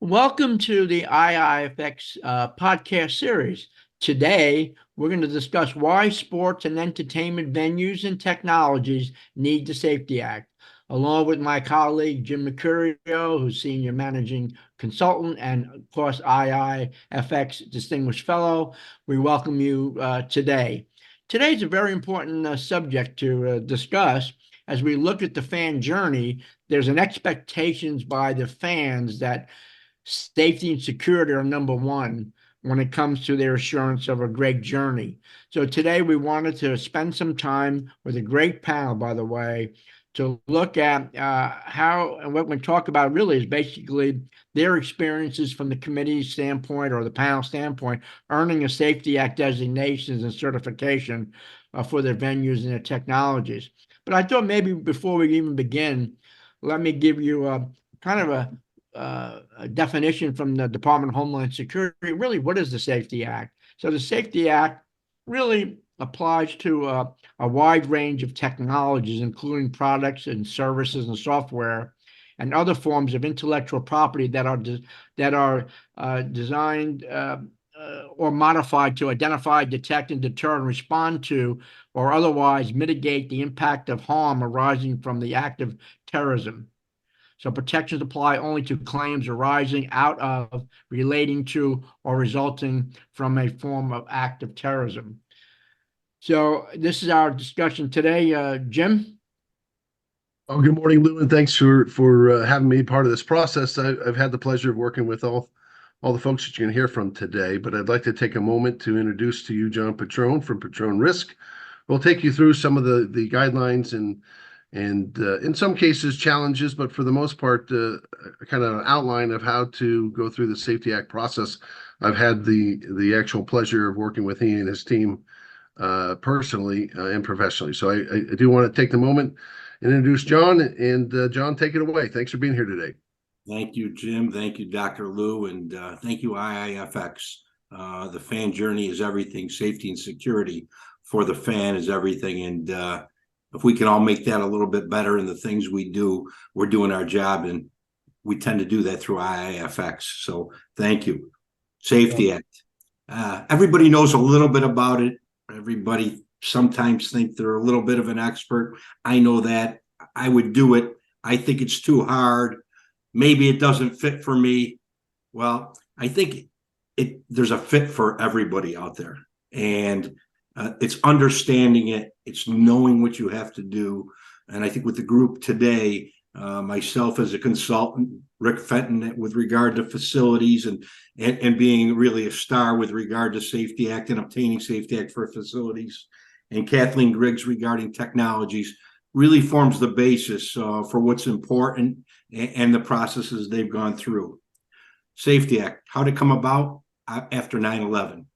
Welcome to the IIFX podcast series. Today, we're going to discuss why sports and entertainment venues and technologies need the Safety Act. Along with my colleague, Jim Mercurio, who's Senior Managing Consultant and, of course, IIFX Distinguished Fellow, we welcome you today. Today's a very important subject to discuss. As we look at the fan journey, there's an expectations by the fans that safety and security are number one when it comes to their assurance of a great journey. So today we wanted to spend some time with a great panel, by the way, to look at how, and what we talk about really is basically their experiences from the committee standpoint or the panel standpoint, earning a Safety Act designations and certification for their venues and their technologies. But I thought maybe before we even begin, let me give you a kind of a definition from the Department of Homeland Security. Really, what is the Safety Act? So the Safety Act really applies to a wide range of technologies, including products and services and software and other forms of intellectual property that are designed or modified to identify, detect, and deter and respond to or otherwise mitigate the impact of harm arising from the act of terrorism. So protections apply only to claims arising out of, relating to, or resulting from a form of act of terrorism. So this is our discussion today. Jim? Oh, good morning, Lou, and thanks for having me part of this process. I've had the pleasure of working with all the folks that you're going to hear from today, but I'd like to take a moment to introduce to you John Petrone from Petrone Risk. We'll take you through some of the guidelines and in some cases challenges, but for the most part, kind of an outline of how to go through the Safety Act process. I've had the actual pleasure of working with he and his team personally and professionally. So I do want to take the moment and introduce John. And John, take it away. Thanks for being here today. Thank you, Jim. Thank you, Dr. Lou, and thank you, IIFX. The fan journey is everything. Safety and security for the fan is everything. And if we can all make that a little bit better in the things we do, we're doing our job, and we tend to do that through IIFX. So thank you. Safety Act. Everybody knows a little bit about it. Everybody sometimes think they're a little bit of an expert. I know that. I would do it. I think it's too hard. Maybe it doesn't fit for me. Well, I think there's a fit for everybody out there. And it's understanding it. It's knowing what you have to do. And I think with the group today, myself as a consultant, Rick Fenton with regard to facilities and being really a star with regard to Safety Act and obtaining Safety Act for facilities, and Kathleen Griggs regarding technologies, really forms the basis for what's important and the processes they've gone through. Safety Act, how to come about after 9/11.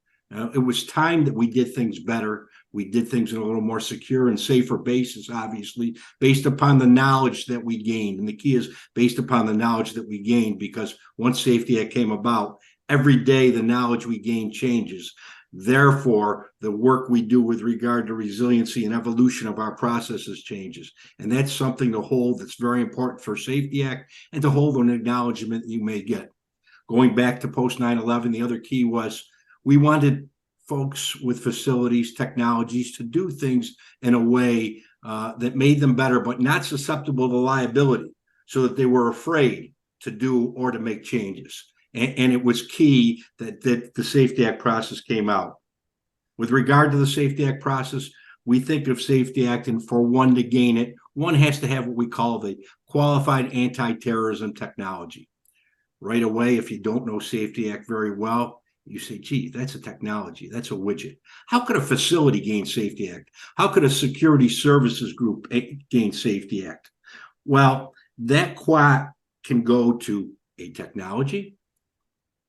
It was time that we did things better. We did things in a little more secure and safer basis, obviously, based upon the knowledge that we gained. And the key is based upon the knowledge that we gained, because once Safety Act came about, every day the knowledge we gain changes. Therefore, the work we do with regard to resiliency and evolution of our processes changes. And that's something to hold that's very important for Safety Act and to hold an acknowledgement that you may get. Going back to post 9/11, the other key was we wanted folks with facilities, technologies to do things in a way that made them better, but not susceptible to liability, so that they were afraid to do or to make changes. And it was key that the Safety Act process came out. With regard to the Safety Act process, we think of Safety Act, and for one to gain it, one has to have what we call the qualified anti-terrorism technology. Right away, if you don't know Safety Act very well, you say, gee, that's a technology, that's a widget. How could a facility gain Safety Act? How could a security services group gain Safety Act? Well, that QATT can go to a technology,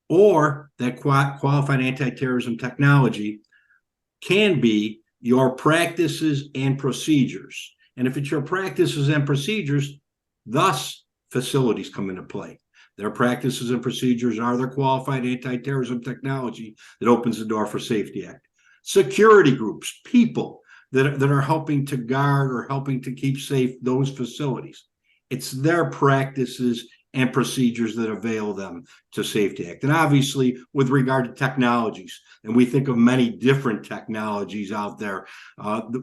or that qualified anti-terrorism technology can be your practices and procedures. And if it's your practices and procedures, thus facilities come into play. Their practices and procedures are their qualified anti-terrorism technology that opens the door for Safety Act. Security groups, people that are helping to guard or helping to keep safe those facilities. It's their practices and procedures that avail them to Safety Act. And obviously, with regard to technologies, and we think of many different technologies out there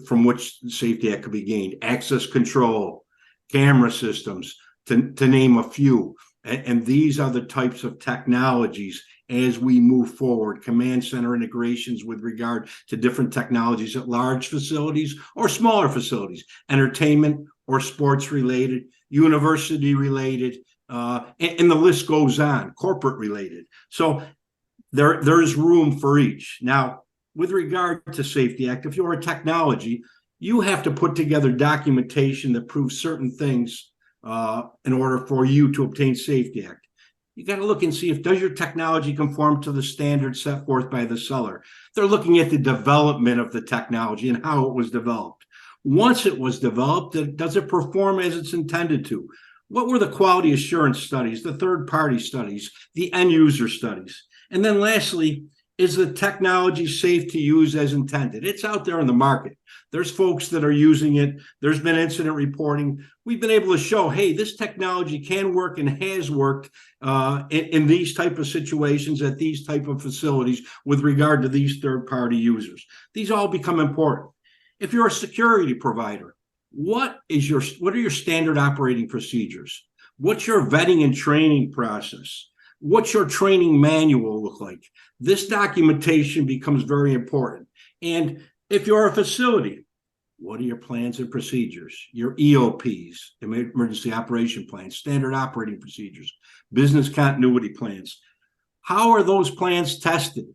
from which Safety Act could be gained: access control, camera systems, to name a few. And these are the types of technologies as we move forward. Command center integrations with regard to different technologies at large facilities or smaller facilities, entertainment or sports related, university related, and the list goes on, corporate related. So there's room for each. Now, with regard to Safety Act, if you're a technology, you have to put together documentation that proves certain things in order for you to obtain Safety Act. You got to look and see if does your technology conform to the standards set forth by the seller. They're looking at the development of the technology and how it was developed. Once it was developed, does it perform as it's intended to? What were the quality assurance studies, the third-party studies, the end-user studies? And then lastly, is the technology safe to use as intended? It's out there in the market. There's folks that are using it. There's been incident reporting. We've been able to show, hey, this technology can work and has worked in these type of situations at these type of facilities with regard to these third-party users. These all become important. If you're a security provider, what are your standard operating procedures? What's your vetting and training process? What's your training manual look like? This documentation becomes very important. And if you're a facility, what are your plans and procedures? Your EOPs, emergency operation plans, standard operating procedures, business continuity plans. How are those plans tested?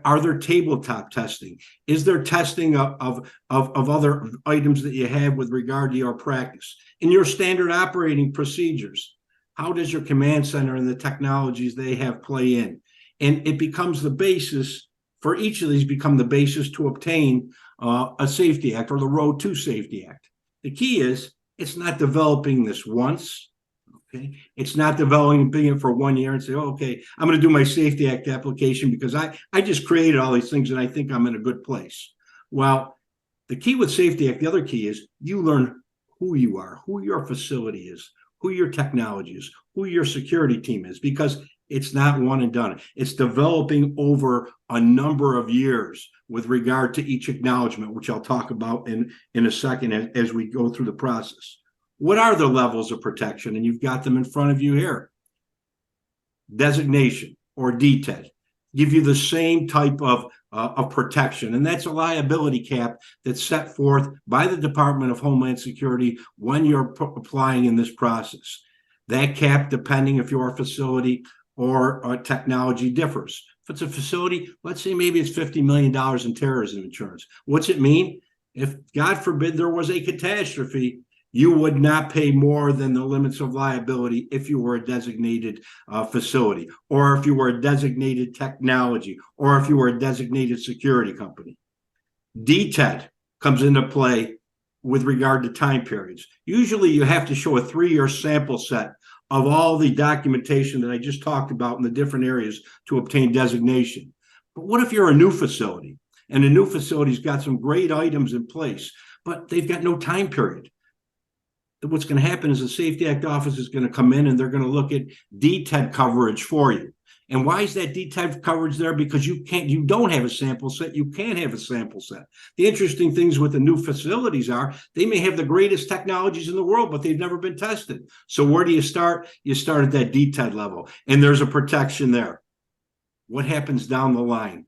Are there tabletop testing? Is there testing of other items that you have with regard to your practice? In your standard operating procedures, how does your command center and the technologies they have play in? And it becomes the basis for each of these become the basis to obtain a Safety Act or the road to Safety Act. The key is it's not developing this once. Okay, it's not developing it for 1 year and say, oh, okay, I'm going to do my Safety Act application because I just created all these things and I think I'm in a good place. Well, the key with Safety Act, the other key is you learn who you are, who your facility is, who your technology is, who your security team is, because it's not one and done. It's developing over a number of years with regard to each acknowledgement, which I'll talk about in a second as we go through the process. What are the levels of protection? And you've got them in front of you here. Designation or deter give you the same type of protection, and that's a liability cap that's set forth by the Department of Homeland Security when you're applying in this process. That cap, depending if you're a facility or a technology, differs. If it's a facility, let's say maybe it's $50 million in terrorism insurance. What's it mean? If, God forbid, there was a catastrophe, you would not pay more than the limits of liability if you were a designated facility, or if you were a designated technology, or if you were a designated security company. DTED comes into play with regard to time periods. Usually you have to show a 3-year sample set of all the documentation that I just talked about in the different areas to obtain designation. But what if you're a new facility and the new facility's got some great items in place, but they've got no time period? What's going to happen is the Safety Act office is going to come in and they're going to look at DTED coverage for you. And why is that DTED coverage there? Because you don't have a sample set. You can't have a sample set. The interesting things with the new facilities are they may have the greatest technologies in the world, but they've never been tested. So where do you start? You start at that DTED level, and there's a protection there. What happens down the line?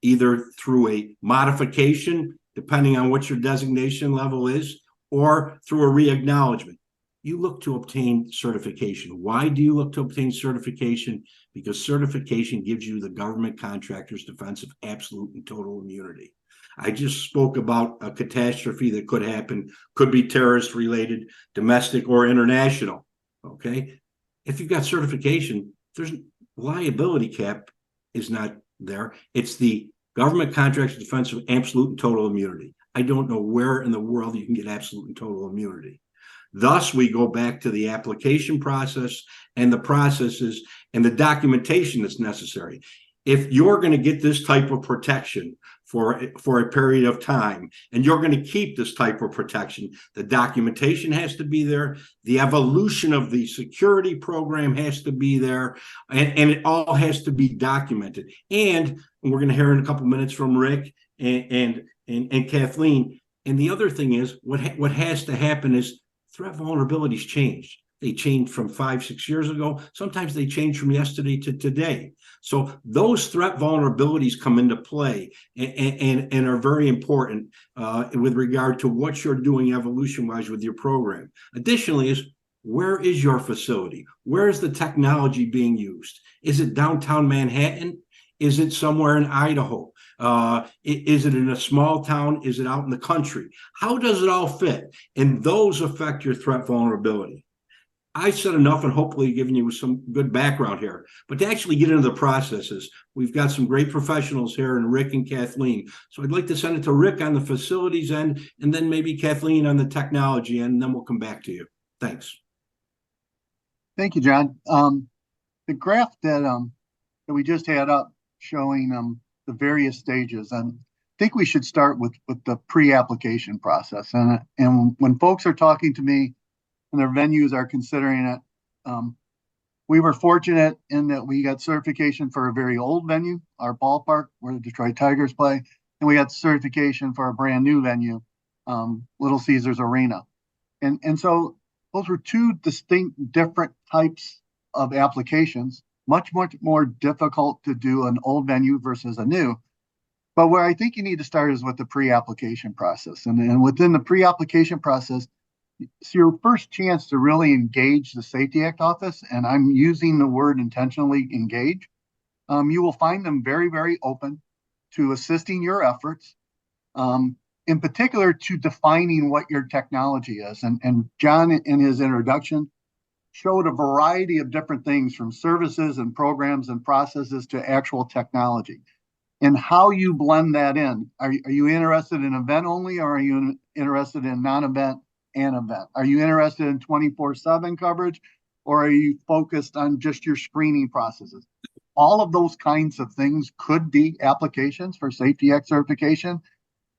Either through a modification, depending on what your designation level is, or through a re-acknowledgement. You look to obtain certification. Why do you look to obtain certification? Because certification gives you the government contractor's defense of absolute and total immunity. I just spoke about a catastrophe that could happen, could be terrorist related, domestic or international. Okay. If you've got certification, there's liability cap is not there. It's the government contractor's defense of absolute and total immunity. I don't know where in the world you can get absolute and total immunity. Thus, we go back to the application process and the processes and the documentation that's necessary. If you're going to get this type of protection for a period of time, and you're going to keep this type of protection. The documentation has to be there. The evolution of the security program has to be there, and it all has to be documented. And we're going to hear in a couple minutes from Rick and Kathleen. And the other thing is, what has to happen is threat vulnerabilities change. They changed from 5-6 years ago. Sometimes they change from yesterday to today. So those threat vulnerabilities come into play and are very important with regard to what you're doing evolution-wise with your program. Additionally is, where is your facility? Where is the technology being used? Is it downtown Manhattan? Is it somewhere in Idaho? Is it in a small town? Is it out in the country? How does it all fit? And those affect your threat vulnerability. I said enough and hopefully given you some good background here, but to actually get into the processes, we've got some great professionals here in Rick and Kathleen. So I'd like to send it to Rick on the facilities end, and then maybe Kathleen on the technology end, and then we'll come back to you. Thanks. Thank you, John. The graph that we just had up showing the various stages, and I think we should start with the pre-application process. And when folks are talking to me and their venues are considering it, we were fortunate in that we got certification for a very old venue, our ballpark where the Detroit Tigers play, and we got certification for a brand new venue, Little Caesars Arena. And so those were two distinct different types of applications, much more difficult to do an old venue versus a new. But where I think you need to start is with the pre-application process. And within the pre-application process, it's your first chance to really engage the Safety Act office, and I'm using the word intentionally, engage. You will find them very, very open to assisting your efforts, in particular to defining what your technology is. And John, in his introduction, showed a variety of different things from services and programs and processes to actual technology. And how you blend that in. Are you interested in event only, or are you interested in non-event and event? Are you interested in 24/7 coverage, or are you focused on just your screening processes? All of those kinds of things could be applications for Safety Act certification.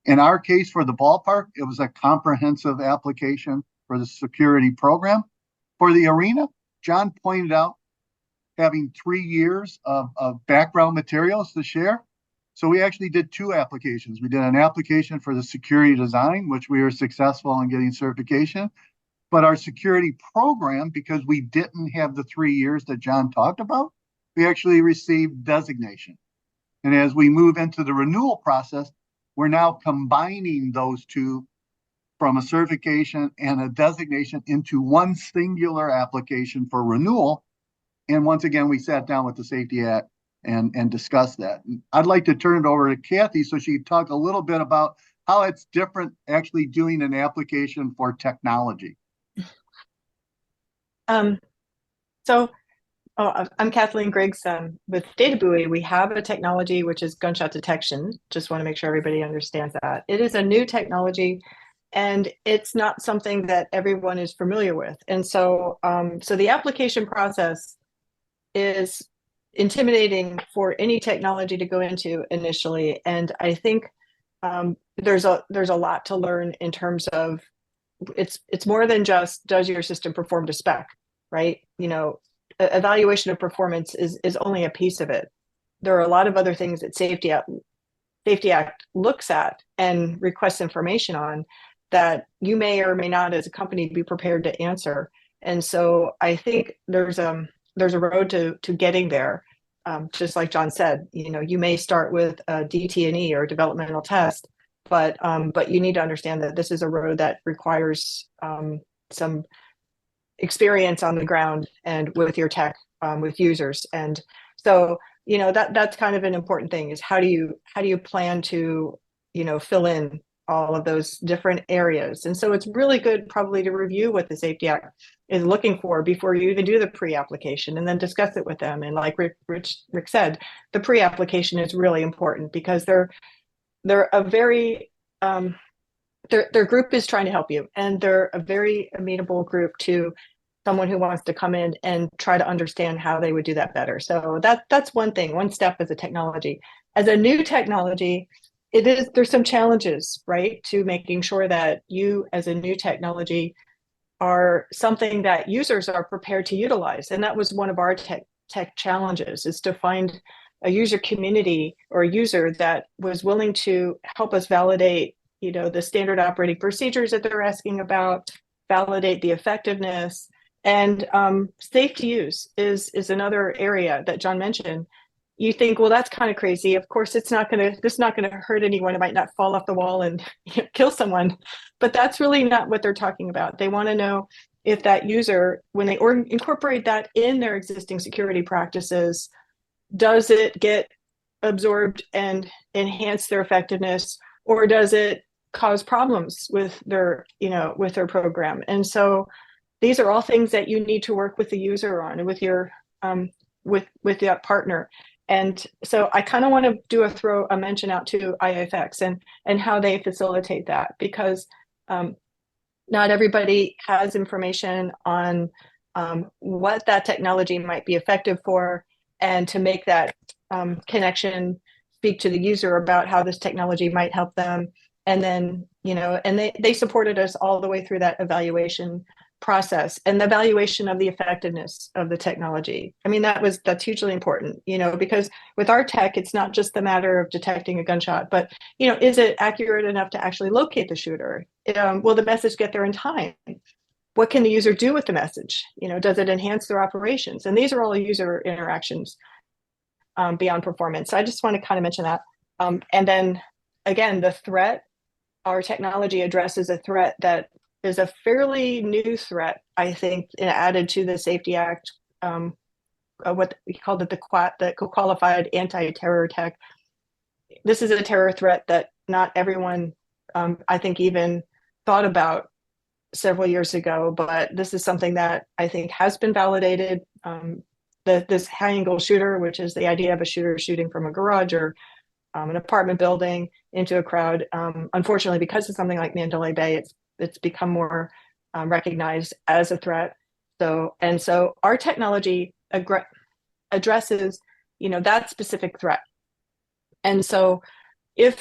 In our case, for the ballpark, it was a comprehensive application for the security program. For the arena, John pointed out having 3 years of background materials to share. So we actually did 2 applications. We did an application for the security design, which we were successful in getting certification. But our security program, because we didn't have the 3 years that John talked about, we actually received designation. And as we move into the renewal process, we're now combining those two from a certification and a designation into one singular application for renewal. And once again, we sat down with the Safety Act and discussed that. I'd like to turn it over to Kathy so she can talk a little bit about how it's different actually doing an application for technology. I'm Kathleen Griggs with Data Buoy. We have a technology which is gunshot detection. Just want to make sure everybody understands that. It is a new technology, and it's not something that everyone is familiar with. And so the application process is intimidating for any technology to go into initially. And I think there's a lot to learn in terms of it's more than just, does your system perform to spec, right? You know, evaluation of performance is only a piece of it. There are a lot of other things that Safety Act looks at and requests information on that you may or may not as a company be prepared to answer. And so I think there's a road to getting there. Just like John said, you know, you may start with a DT&E or developmental test, but you need to understand that this is a road that requires some experience on the ground and with your tech, with users. And so, you know, that's kind of an important thing, is how do you plan to, you know, fill in all of those different areas. And so it's really good probably to review what the Safety Act is looking for before you even do the pre-application, and then discuss it with them. And like Rick said, the pre-application is really important because they're a very their group is trying to help you, and they're a very amenable group to someone who wants to come in and try to understand how they would do that better. So that's one thing, one step as a technology. As a new technology, there's some challenges, right, to making sure that you as a new technology are something that users are prepared to utilize. And that was one of our tech challenges, is to find a user community or a user that was willing to help us validate, the standard operating procedures that they're asking about, validate the effectiveness. And safe to use is another area that John mentioned. You think, well, that's kind of crazy. Of course, this is not going to hurt anyone. It might not fall off the wall and kill someone, but that's really not what they're talking about. They want to know if that user, when they incorporate that in their existing security practices, does it get absorbed and enhance their effectiveness, or does it cause problems with their program? And so these are all things that you need to work with the user on, and with your with that partner. And so I kind of want to throw a mention out to IIFX and how they facilitate that, because not everybody has information on what that technology might be effective for, and to make that connection, speak to the user about how this technology might help them. And then, and they supported us all the way through that evaluation process and the evaluation of the effectiveness of the technology. I mean, that's hugely important, because with our tech, it's not just the matter of detecting a gunshot, but, is it accurate enough to actually locate the shooter? Will the message get there in time? What can the user do with the message? Does it enhance their operations? And these are all user interactions beyond performance. So I just want to kind of mention that. And then again, the threat, our technology addresses a threat that is a fairly new threat, I think, added to the Safety Act, what we called it the QATT, the co-qualified anti-terror tech. This is a terror threat that not everyone, I think, even thought about several years ago, but this is something that I think has been validated. This high-angle shooter, which is the idea of a shooter shooting from a garage or an apartment building into a crowd. Unfortunately, because of something like Mandalay Bay, it's become more recognized as a threat. So our technology addresses, that specific threat. And so I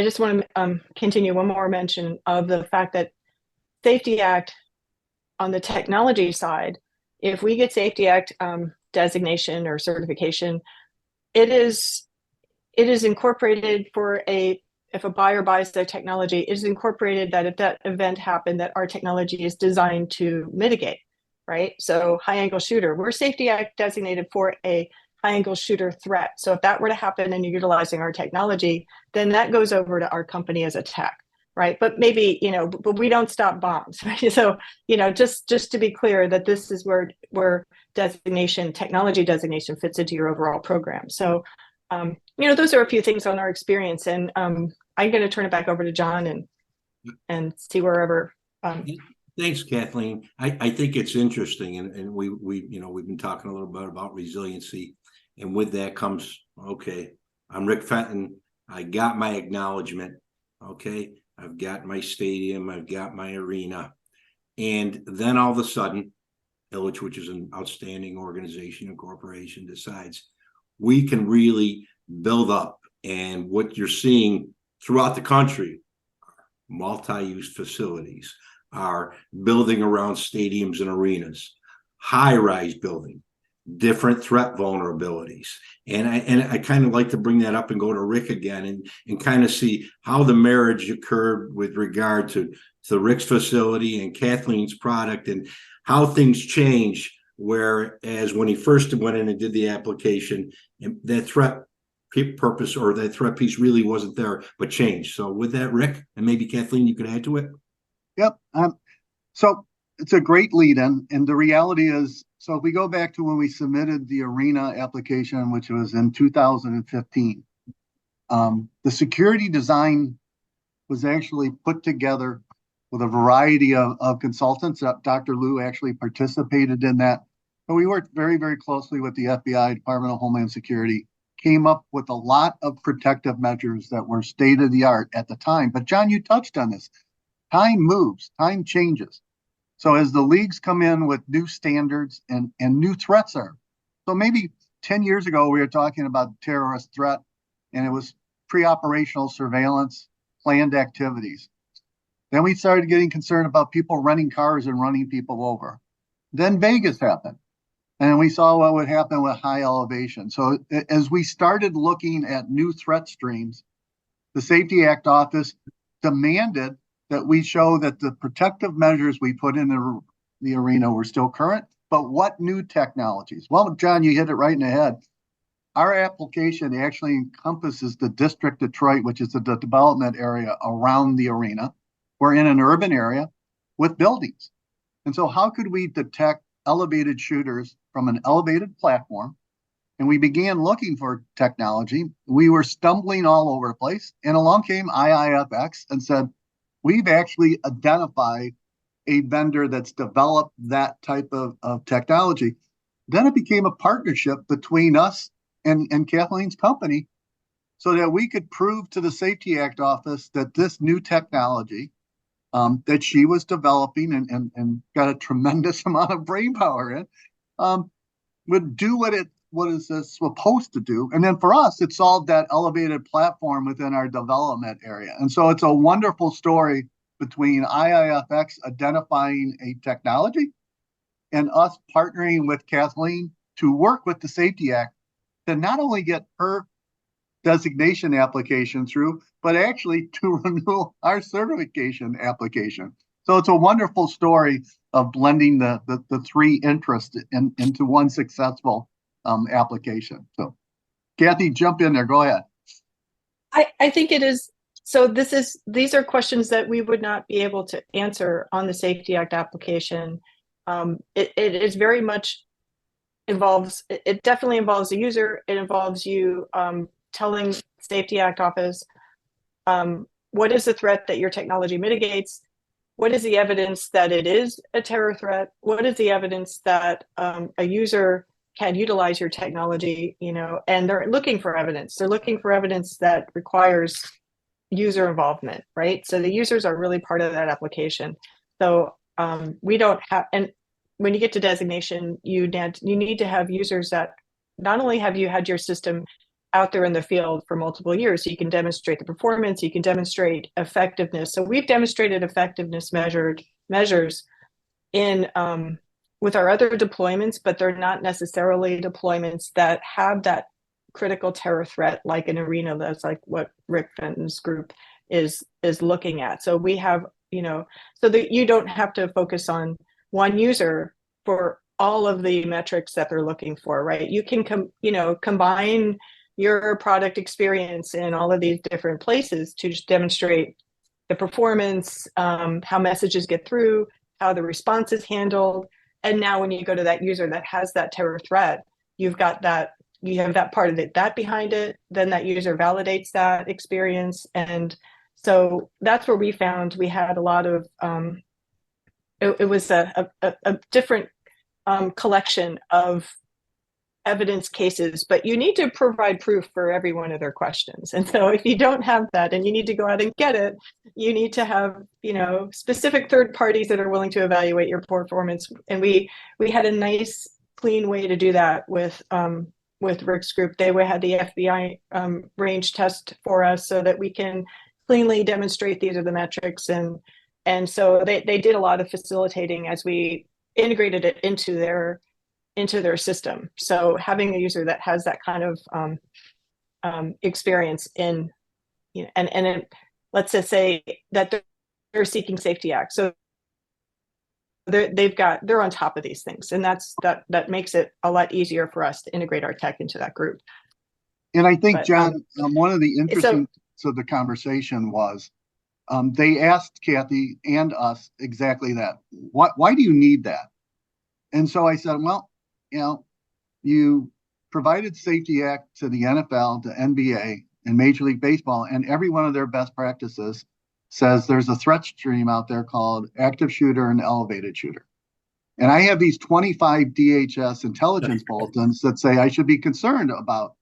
just want to continue one more mention of the fact that Safety Act on the technology side, if we get Safety Act designation or certification, it is incorporated if a buyer buys their technology, it is incorporated that if that event happened, that our technology is designed to mitigate, right? So high angle shooter, we're Safety Act designated for a high angle shooter threat. So if that were to happen and you're utilizing our technology, then that goes over to our company as a tech, right? But maybe, but we don't stop bombs, right? So, just to be clear that this is where technology designation fits into your overall program. So, those are a few things on our experience, and I'm going to turn it back over to John and see wherever. Thanks, Kathleen. I think it's interesting, and we've been talking a little bit about resiliency, and with that comes, okay, I'm Rick Fenton. I got my acknowledgement. Okay, I've got my stadium. I've got my arena, and then all of a sudden, Illich, which is an outstanding organization and corporation, decides we can really build up. And what you're seeing throughout the country are multi-use facilities, are building around stadiums and arenas, high-rise building, different threat vulnerabilities. And I kind of like to bring that up and go to Rick again and kind of see how the marriage occurred with regard to Rick's facility and Kathleen's product, and how things change. Whereas when he first went in and did the application, that threat purpose or that threat piece really wasn't there, but changed. So with that, Rick, and maybe Kathleen, you could add to it. Yep. So it's a great lead in. And the reality is, so if we go back to when we submitted the arena application, which was in 2015, the security design was actually put together with a variety of consultants. Dr. Liu actually participated in that. But we worked very, very closely with the FBI, Department of Homeland Security, came up with a lot of protective measures that were state of the art at the time. But John, you touched on this. Time moves, time changes. So as the leagues come in with new standards and new threats are. So maybe 10 years ago, we were talking about terrorist threat, and it was pre-operational surveillance, planned activities. Then we started getting concerned about people renting cars and running people over. Then Vegas happened. And we saw what would happen with high elevation. So as we started looking at new threat streams, the Safety Act Office demanded that we show that the protective measures we put in the arena were still current, but what new technologies? Well, John, you hit it right in the head. Our application actually encompasses the District Detroit, which is the development area around the arena. We're in an urban area with buildings. And so how could we detect elevated shooters from an elevated platform? And we began looking for technology. We were stumbling all over the place. And along came IIFX and said, we've actually identified a vendor that's developed that type of technology. Then it became a partnership between us and Kathleen's company so that we could prove to the Safety Act Office that this new technology that she was developing and got a tremendous amount of brain power in, would do what is supposed to do. And then for us, it solved that elevated platform within our development area. And so it's a wonderful story between IIFX identifying a technology and us partnering with Kathleen to work with the Safety Act to not only get her designation application through, but actually to renew our certification application. So it's a wonderful story of blending the three interests into one successful application. So Kathy, jump in there, go ahead. I think it is. So these are questions that we would not be able to answer on the Safety Act application. It is very much involves, it definitely involves the user. It involves you telling Safety Act Office, what is the threat that your technology mitigates? What is the evidence that it is a terror threat? What is the evidence that a user can utilize your technology, and they're looking for evidence. They're looking for evidence that requires user involvement, right? So the users are really part of that application. So we don't have, and when you get to designation, you need to have users that not only have you had your system out there in the field for multiple years, so you can demonstrate the performance, you can demonstrate effectiveness. So we've demonstrated effectiveness measures in with our other deployments, but they're not necessarily deployments that have that critical terror threat like an arena. That's like what Rick Fenton's group is looking at. So we have, so that you don't have to focus on one user for all of the metrics that they're looking for, right? You can combine your product experience in all of these different places to just demonstrate the performance, how messages get through, how the response is handled. And now when you go to that user that has that terror threat, you have that part of it, that behind it, then that user validates that experience. And so that's where we found we had a lot of, it was a different collection of evidence cases, but you need to provide proof for every one of their questions. And so if you don't have that and you need to go out and get it, you need to have, specific third parties that are willing to evaluate your performance. And we had a nice, clean way to do that with Rick's group. They had the FBI range test for us so that we can cleanly demonstrate these are the metrics. And so they did a lot of facilitating as we integrated it into their system. So having a user that has that kind of experience in, let's just say that they're seeking Safety Act. So they're on top of these things, and that makes it a lot easier for us to integrate our tech into that group. And I think, John, one of the interesting parts of the conversation was they asked Kathy and us exactly that. Why do you need that? And so I said, well, you provided Safety Act to the NFL, to NBA, and Major League Baseball, and every one of their best practices says there's a threat stream out there called active shooter and elevated shooter. And I have these 25 DHS intelligence bulletins that say I should be concerned about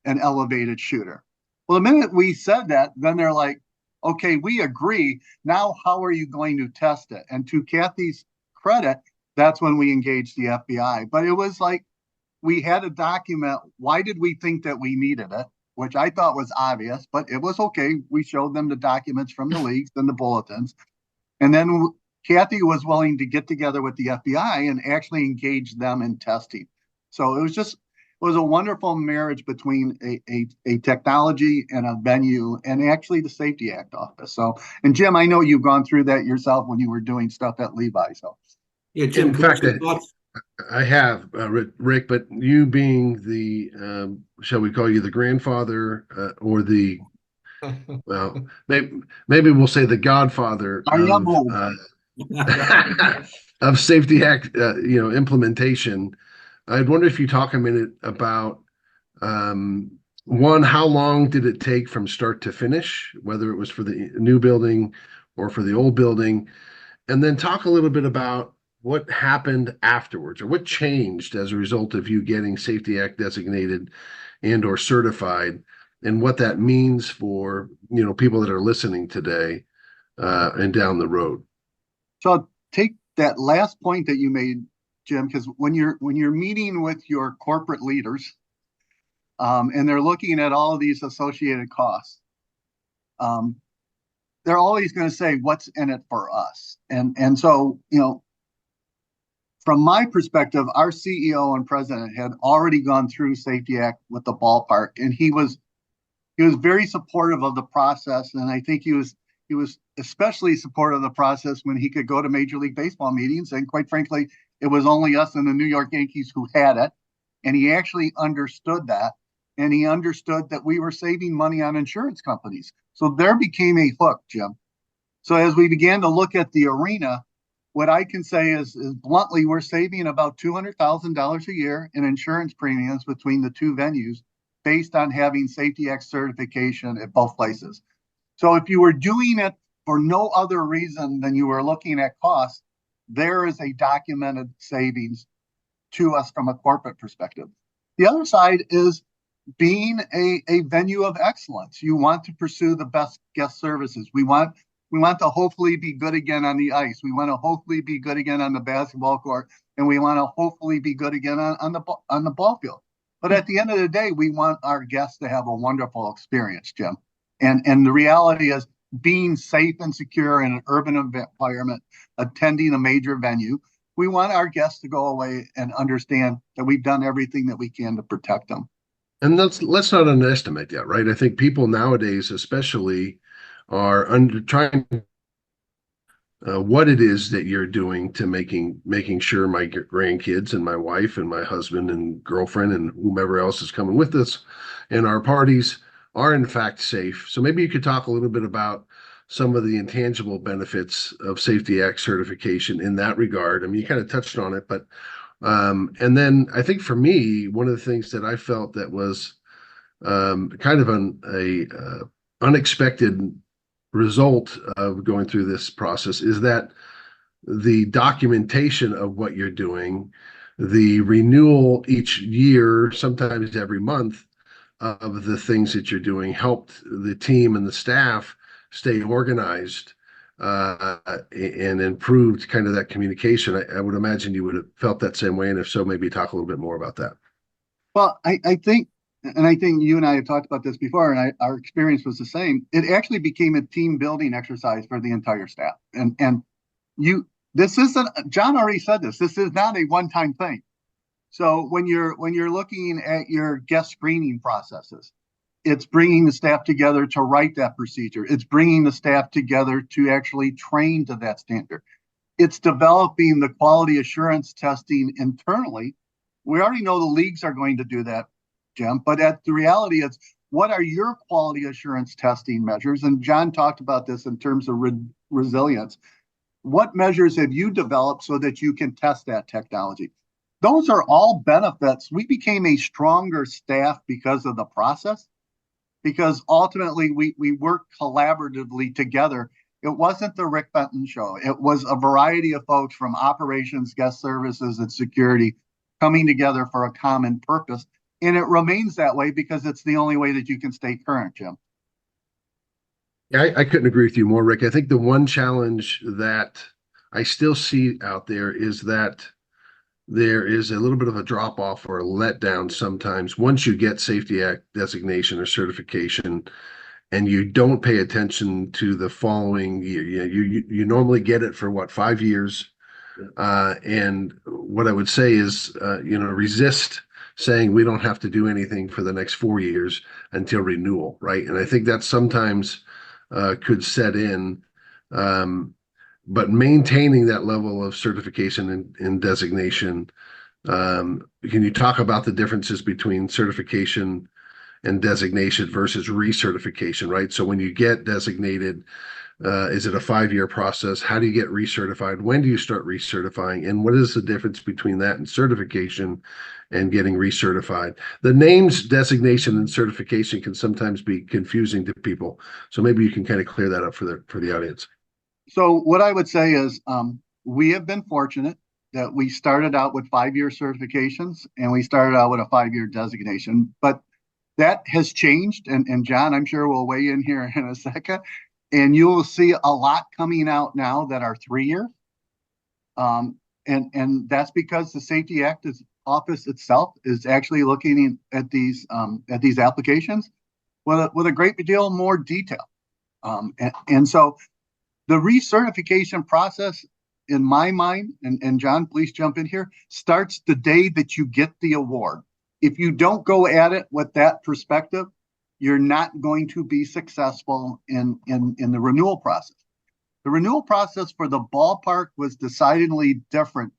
an elevated shooter. Well, the minute we said that, then they're like, okay, we agree. Now, how are you going to test it? And to Kathy's credit, that's when we engaged the FBI. But it was like we had a document. Why did we think that we needed it? which I thought was obvious, but it was okay. We showed them the documents from the leagues and the bulletins. And then Kathy was willing to get together with the FBI and actually engage them in testing. So it was a wonderful marriage between a technology and a venue and actually the Safety Act office. So, and Jim, I know you've gone through that yourself when you were doing stuff at Levi. So, Yeah, Jim, In can I fact, ask your thoughts? I have, Rick, but you being the, shall we call you the grandfather or the, well, maybe we'll say the godfather are you bold? of Safety Act, implementation. I'd wonder if you talk a minute about one, how long did it take from start to finish, whether it was for the new building or for the old building, and then talk a little bit about what happened afterwards or what changed as a result of you getting Safety Act designated and or certified, and what that means for people that are listening today and down the road. So I'll take that last point that you made, Jim, because when you're meeting with your corporate leaders, and they're looking at all of these associated costs, they're always going to say, "What's in it for us?" And so from my perspective, our CEO and president had already gone through Safety Act with the ballpark, and he was very supportive of the process, and I think he was especially supportive of the process when he could go to Major League Baseball meetings, and quite frankly, it was only us and the New York Yankees who had it, and he actually understood that, and he understood that we were saving money on insurance companies. So there became a hook, Jim. So as we began to look at the arena, what I can say is bluntly, we're saving about $200,000 a year in insurance premiums between the two venues based on having Safety Act certification at both places. So if you were doing it for no other reason than you were looking at costs, there is a documented savings to us from a corporate perspective. The other side is being a venue of excellence. You want to pursue the best guest services. We want to hopefully be good again on the ice. We want to hopefully be good again on the basketball court, and we want to hopefully be good again on the ball field. But at the end of the day, we want our guests to have a wonderful experience, Jim. And the reality is being safe and secure in an urban environment, attending a major venue, we want our guests to go away and understand that we've done everything that we can to protect them. And let's not underestimate that, right? I think people nowadays, especially, are trying what it is that you're doing to making sure my grandkids and my wife and my husband and girlfriend and whomever else is coming with us and our parties are in fact safe. So maybe you could talk a little bit about some of the intangible benefits of Safety Act certification in that regard. I mean, you kind of touched on it, but and then I think for me, one of the things that I felt that was kind of a unexpected result of going through this process is that the documentation of what you're doing, the renewal each year, sometimes every month, of the things that you're doing helped the team and the staff stay organized and improved kind of that communication. I would imagine you would have felt that same way, and if so, maybe talk a little bit more about that. Well, I think you and I have talked about this before, and our experience was the same. It actually became a team building exercise for the entire staff. And this isn't, John already said this. This is not a one-time thing. So when you're looking at your guest screening processes, it's bringing the staff together to write that procedure. It's bringing the staff together to actually train to that standard. It's developing the quality assurance testing internally. We already know the leagues are going to do that, Jim, but the reality is, what are your quality assurance testing measures? And John talked about this in terms of resilience. What measures have you developed so that you can test that technology? Those are all benefits. We became a stronger staff because of the process, because ultimately we worked collaboratively together. It wasn't the Rick Benton show. It was a variety of folks from operations, guest services, and security coming together for a common purpose. And it remains that way because it's the only way that you can stay current, Jim. Yeah, I couldn't agree with you more, Rick. I think the one challenge that I still see out there is that there is a little bit of a drop off or a letdown sometimes once you get Safety Act designation or certification, and you don't pay attention to the following year. You normally get it for what, 5 years, and what I would say is, resist saying we don't have to do anything for the next 4 years until renewal, right? And I think that sometimes could set in. But maintaining that level of certification and designation, can you talk about the differences between certification and designation versus recertification, right? So when you get designated, is it a 5-year process? How do you get recertified? When do you start recertifying? And what is the difference between that and certification and getting recertified? The names designation and certification can sometimes be confusing to people. So maybe you can kind of clear that up for the audience. So what I would say is we have been fortunate that we started out with 5-year certifications and we started out with a 5-year designation, but that has changed. And John, I'm sure will weigh in here in a second. And you will see a lot coming out now that are 3-year. And that's because the Safety Act office itself is actually looking at these applications with a great deal more detail. And so the recertification process, in my mind, and John, please jump in here, starts the day that you get the award. If you don't go at it with that perspective, you're not going to be successful in the renewal process. The renewal process for the ballpark was decidedly different,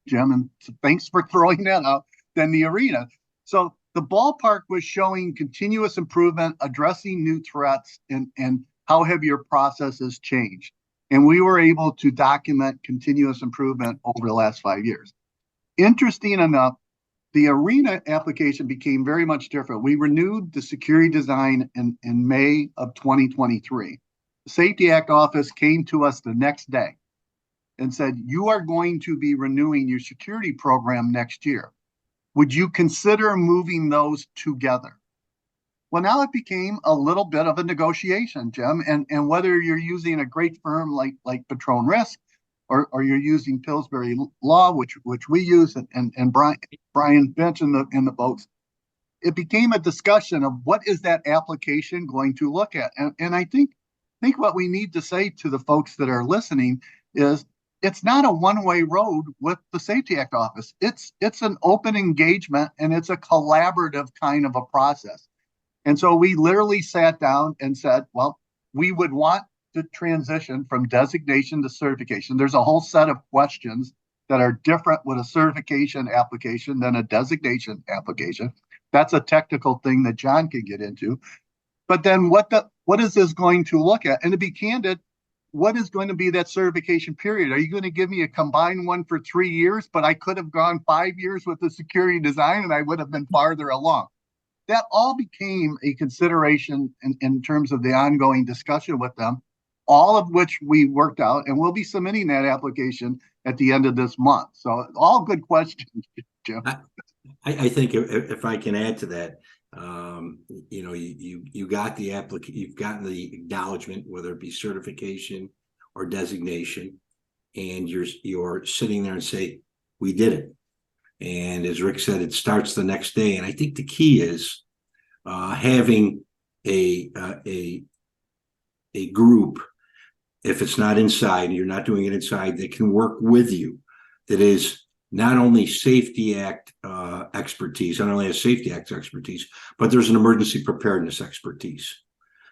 Jim, and thanks for throwing that out, than the arena. So the ballpark was showing continuous improvement, addressing new threats, and how have your processes changed. And we were able to document continuous improvement over the last 5 years. Interesting enough, the arena application became very much different. We renewed the security design in May of 2023. The Safety Act office came to us the next day and said, you are going to be renewing your security program next year. Would you consider moving those together? Well, now it became a little bit of a negotiation, Jim, and whether you're using a great firm like Patron Risk, or you're using Pillsbury Law, which we use, and Brian Finch in the boats, it became a discussion of what is that application going to look at. And I think what we need to say to the folks that are listening is it's not a one-way road with the Safety Act office. It's an open engagement, and it's a collaborative kind of a process. And so we literally sat down and said, well, we would want to transition from designation to certification. There's a whole set of questions that are different with a certification application than a designation application. That's a technical thing that John can get into. But then what is this going to look at? And to be candid, what is going to be that certification period? Are you going to give me a combined one for 3 years, but I could have gone 5 years with the security design and I would have been farther along? That all became a consideration in terms of the ongoing discussion with them, all of which we worked out, and we'll be submitting that application at the end of this month. So all good questions, Jim. I think if I can add to that, you got the you've gotten the acknowledgement, whether it be certification or designation, and you're sitting there and say, we did it. And as Rick said, it starts the next day. And I think the key is having a group, if it's not inside, you're not doing it inside, that can work with you, that is not only Safety Act expertise, not only has Safety Act expertise, but there's an emergency preparedness expertise,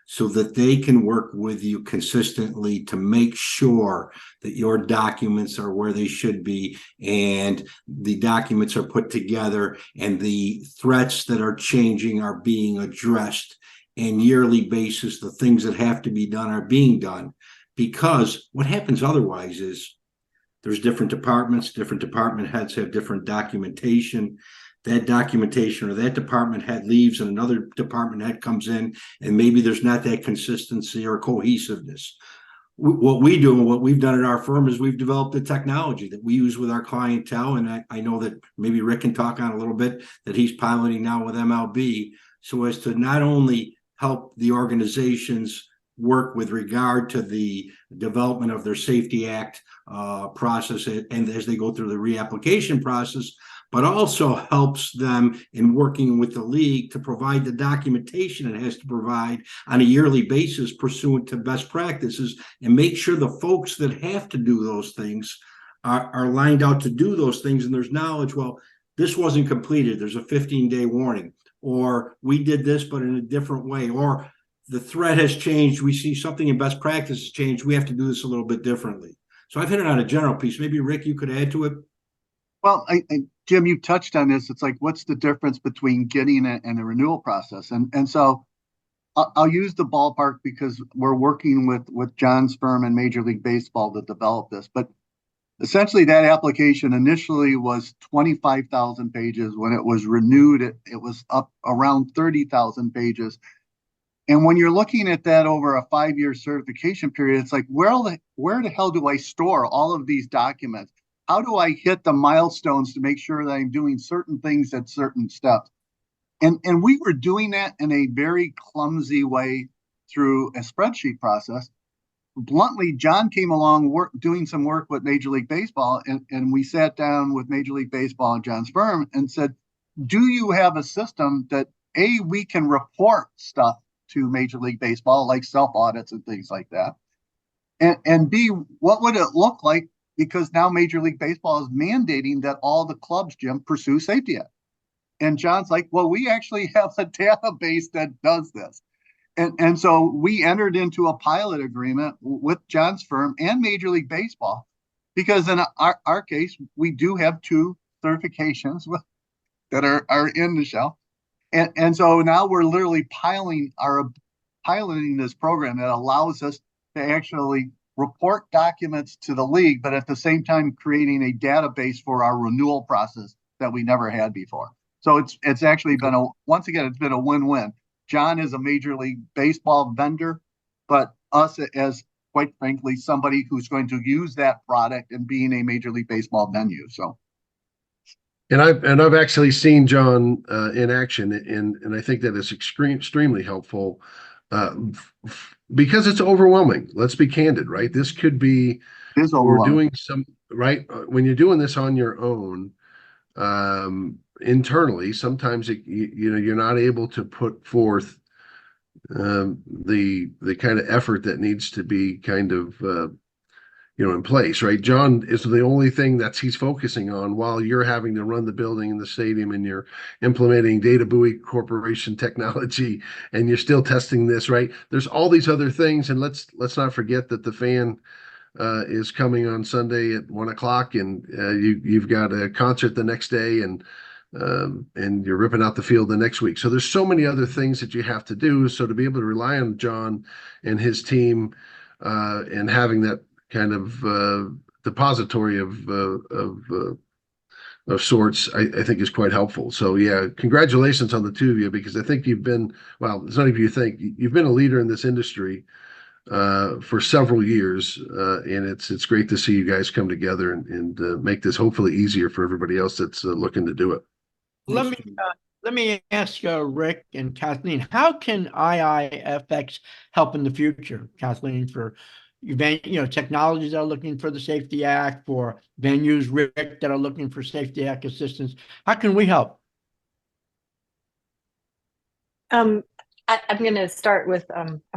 so that they can work with you consistently to make sure that your documents are where they should be, and the documents are put together, and the threats that are changing are being addressed, and yearly basis, the things that have to be done are being done. Because what happens otherwise is there's different department heads have different documentation. That documentation or that department head leaves and another department head comes in, and maybe there's not that consistency or cohesiveness. What we do and what we've done at our firm is we've developed a technology that we use with our clientele. And I know that maybe Rick can talk on a little bit, that he's piloting now with MLB, so as to not only help the organizations work with regard to the development of their Safety Act process, and as they go through the reapplication process, but also helps them in working with the league to provide the documentation it has to provide on a yearly basis pursuant to best practices, and make sure the folks that have to do those things are lined out to do those things, and there's knowledge, well, this wasn't completed, there's a 15-day warning, or we did this but in a different way, or the threat has changed, we see something in best practices changed, we have to do this a little bit differently. So I've hit it on a general piece. Maybe Rick, you could add to it. Well, Jim, you touched on this. It's like, what's the difference between getting it and the renewal process? And so I'll use the ballpark because we're working with John's firm and Major League Baseball to develop this. But essentially, that application initially was 25,000 pages. When it was renewed, it was up around 30,000 pages. And when you're looking at that over a 5-year certification period, it's like, where the hell do I store all of these documents? How do I hit the milestones to make sure that I'm doing certain things at certain steps? And we were doing that in a very clumsy way through a spreadsheet process. Bluntly, John came along doing some work with Major League Baseball, and we sat down with Major League Baseball and John's firm and said, do you have a system that, A, we can report stuff to Major League Baseball, like self-audits and things like that, and B, what would it look like? Because now Major League Baseball is mandating that all the clubs, Jim, pursue Safety Act. And John's like, well, we actually have a database that does this. And so we entered into a pilot agreement with John's firm and Major League Baseball, because in our case, we do have 2 certifications that are in the shelf. And so now we're literally piloting this program that allows us to actually report documents to the league, but at the same time creating a database for our renewal process that we never had before. So it's actually been once again, it's been a win-win. John is a Major League Baseball vendor, but us as, quite frankly, somebody who's going to use that product and being a Major League Baseball venue. So. And I've actually seen John in action, and I think that is extremely helpful because it's overwhelming. Let's be candid, right? This could be we're doing some right when you're doing this on your own internally. Sometimes you're not able to put forth the kind of effort that needs to be kind of in place, right? John is the only thing he's focusing on while you're having to run the building and the stadium, and you're implementing Data Buoy Corporation technology, and you're still testing this, right? There's all these other things, and let's not forget that the fan is coming on Sunday at 1:00, and you've got a concert the next day, and you're ripping out the field the next week. So there's so many other things that you have to do. So to be able to rely on John and his team and having that kind of depository of sorts, I think is quite helpful. So yeah, congratulations on the 2 of you, because I think you've been, well, it's not even you think, you've been a leader in this industry for several years, and it's great to see you guys come together and make this hopefully easier for everybody else that's looking to do it. Let me ask Rick and Kathleen, how can IIFX help in the future, Kathleen, for technologies that are looking for the Safety Act, for venues, Rick, that are looking for Safety Act assistance? How can we help? I'm going to start with,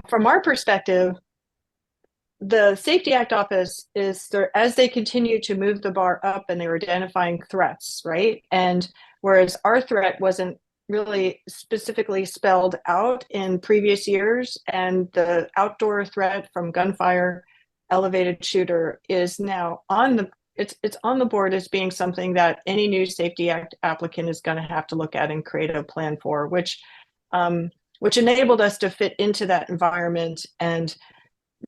from our perspective, the Safety Act office is there as they continue to move the bar up, and they were identifying threats, right? And whereas our threat wasn't really specifically spelled out in previous years, and the outdoor threat from gunfire, elevated shooter is now on the it's on the board as being something that any new Safety Act applicant is going to have to look at and create a plan for, which enabled us to fit into that environment. And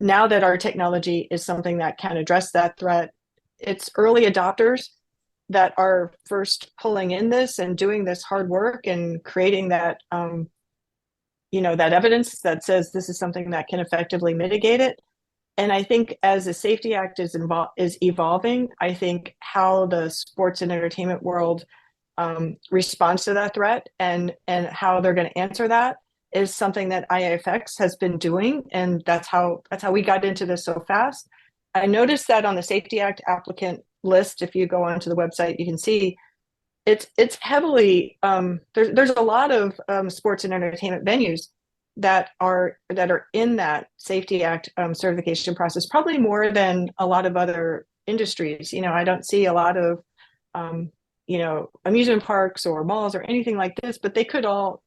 now that our technology is something that can address that threat, it's early adopters that are first pulling in this and doing this hard work and creating that, that evidence that says this is something that can effectively mitigate it. And I think as the Safety Act is evolving, I think how the sports and entertainment world responds to that threat and how they're going to answer that is something that IIFX has been doing, and that's how we got into this so fast. I noticed that on the Safety Act applicant list, if you go onto the website, you can see it's heavily there's a lot of sports and entertainment venues that are in that Safety Act certification process, probably more than a lot of other industries. I don't see a lot of amusement parks or malls or anything like this, but they could all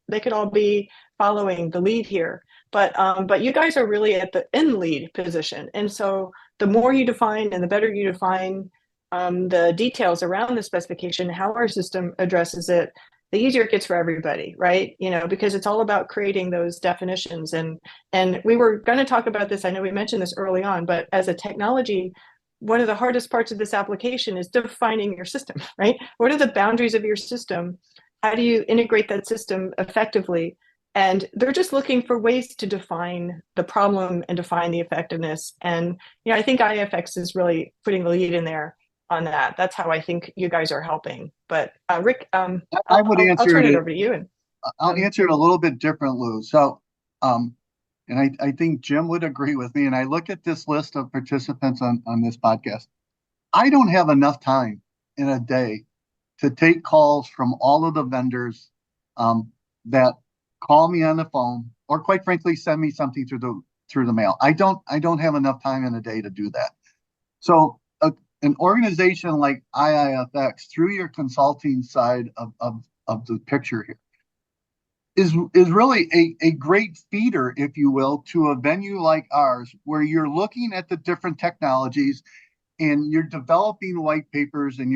be following the lead here. But you guys are really at the in lead position, and so the more you define and the better you define the details around the specification, how our system addresses it, the easier it gets for everybody, right? Because it's all about creating those definitions. And we were going to talk about this. I know we mentioned this early on, but as a technology, one of the hardest parts of this application is defining your system, right? What are the boundaries of your system? How do you integrate that system effectively? And they're just looking for ways to define the problem and define the effectiveness. And I think IIFX is really putting the lead in there on that. That's how I think you guys are helping. But Rick, I'll turn it over to you. And I'll answer it a little bit different, Lou. So, and I think Jim would agree with me. And I look at this list of participants on this podcast. I don't have enough time in a day to take calls from all of the vendors that call me on the phone, or quite frankly, send me something through the mail. I don't have enough time in a day to do that. So an organization like IIFX, through your consulting side of the picture here, is really a great feeder, if you will, to a venue like ours, where you're looking at the different technologies and you're developing white papers, and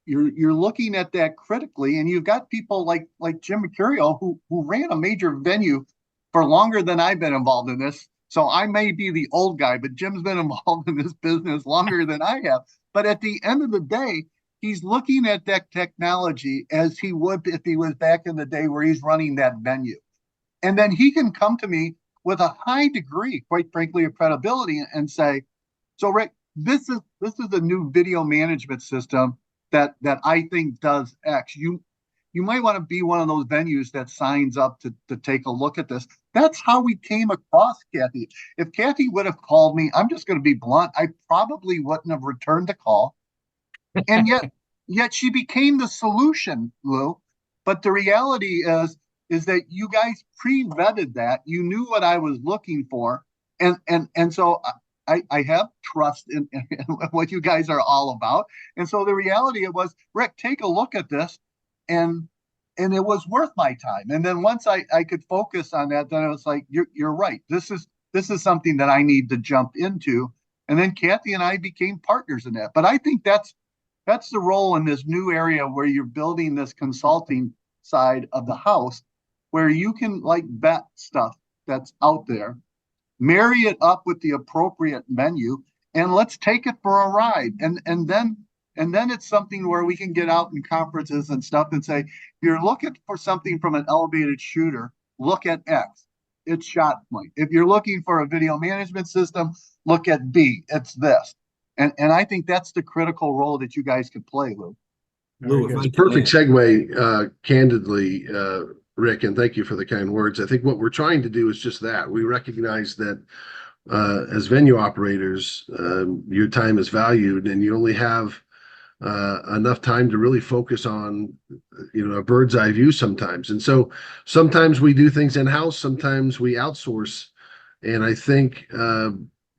you're looking at that critically. And you've got people like Jim Mercurio, who ran a major venue for longer than I've been involved in this. So I may be the old guy, but Jim's been involved in this business longer than I have. But at the end of the day, he's looking at that technology as he would if he was back in the day where he's running that venue. And then he can come to me with a high degree, quite frankly, of credibility and say, so Rick, this is a new video management system that I think does X. You might want to be one of those venues that signs up to take a look at this. That's how we came across Kathy. If Kathy would have called me, I'm just going to be blunt, I probably wouldn't have returned the call. And yet she became the solution, Lou. But the reality is that you guys pre-vetted that. You knew what I was looking for. And so I have trust in what you guys are all about. And so the reality it was, Rick, take a look at this. And it was worth my time. And then once I could focus on that, then it was like, you're right. This is something that I need to jump into. And then Kathy and I became partners in that. But I think that's the role in this new area where you're building this consulting side of the house, where you can vet stuff that's out there, marry it up with the appropriate venue, and let's take it for a ride. And then it's something where we can get out in conferences and stuff and say, if you're looking for something from an elevated shooter, look at X. It's shot point. If you're looking for a video management system, look at B. It's this. And I think that's the critical role that you guys could play, Lou. It's a perfect segue, candidly, Rick, and thank you for the kind words. I think what we're trying to do is just that. We recognize that as venue operators, your time is valued, and you only have enough time to really focus on, a bird's eye view sometimes. And so sometimes we do things in-house, sometimes we outsource. And I think,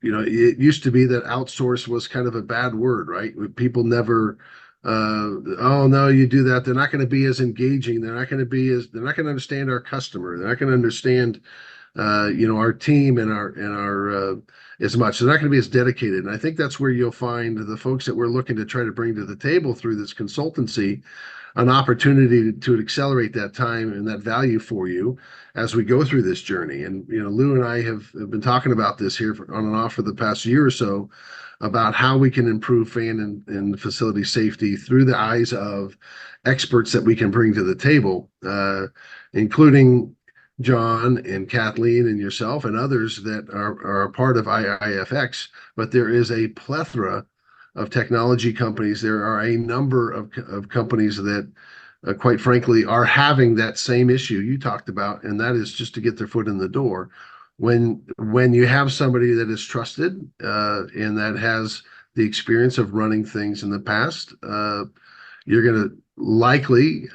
it used to be that outsource was kind of a bad word, right? People never, oh no, you do that, they're not going to be as engaging. They're not going to understand our customer. They're not going to understand, our team and our as much. They're not going to be as dedicated. And I think that's where you'll find the folks that we're looking to try to bring to the table through this consultancy, an opportunity to accelerate that time and that value for you as we go through this journey. And, Lou and I have been talking about this here on and off for the past year or so, about how we can improve fan and facility safety through the eyes of experts that we can bring to the table, including John and Kathleen and yourself and others that are a part of IIFX. But there is a plethora of technology companies. There are a number of companies that quite frankly, are having that same issue you talked about, and that is just to get their foot in the door. When you have somebody that is trusted and that has the experience of running things in the past, you're going to likely,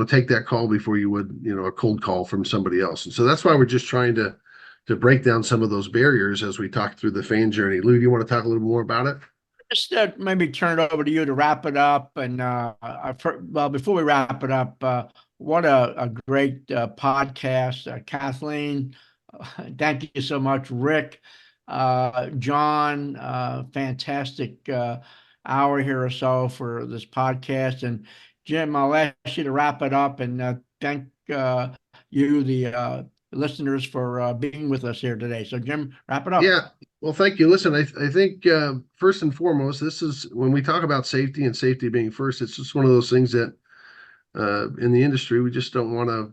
take that call before you would, a cold call from somebody else. And so that's why we're just trying to break down some of those barriers as we talk through the fan journey. Lou, do you want to talk a little more about it? Just maybe turn it over to you to wrap it up. And well, before we wrap it up, what a great podcast, Kathleen. Thank you so much, Rick, John. Fantastic hour here or so for this podcast. And Jim, I'll ask you to wrap it up and thank you, the listeners, for being with us here today. So, Jim, wrap it up. Yeah. Well, thank you. Listen, I think first and foremost, this is when we talk about safety and safety being first, it's just one of those things that in the industry, we just don't want to,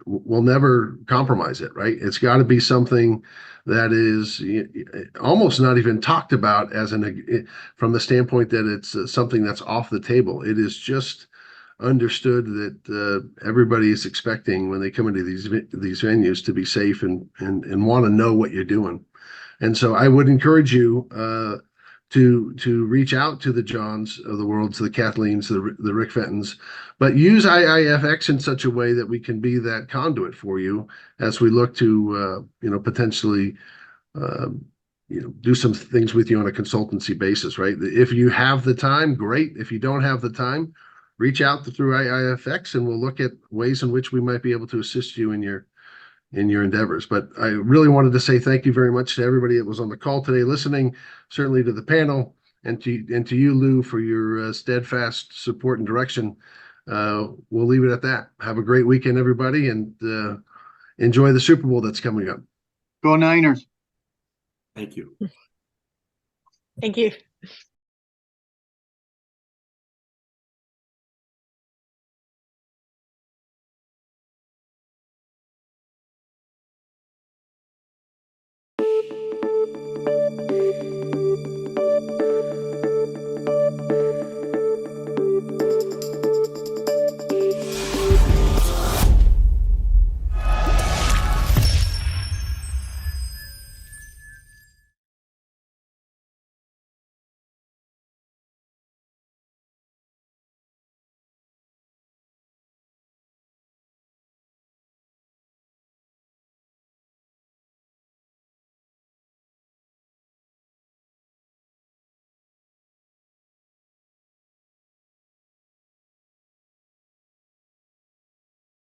we'll never compromise it, right? It's got to be something that is almost not even talked about as from the standpoint that it's something that's off the table. It is just understood that everybody is expecting when they come into these venues to be safe and want to know what you're doing. And so I would encourage you to reach out to the Johns of the world, to the Kathleens, the Rick Fentons, but use IIFX in such a way that we can be that conduit for you as we look to potentially do some things with you on a consultancy basis, right? If you have the time, great. If you don't have the time, reach out through IIFX and we'll look at ways in which we might be able to assist you in your endeavors. But I really wanted to say thank you very much to everybody that was on the call today listening, certainly to the panel, and to you, Lou, for your steadfast support and direction. We'll leave it at that. Have a great weekend, everybody, and enjoy the Super Bowl that's coming up. Go Niners. Thank you. Thank you.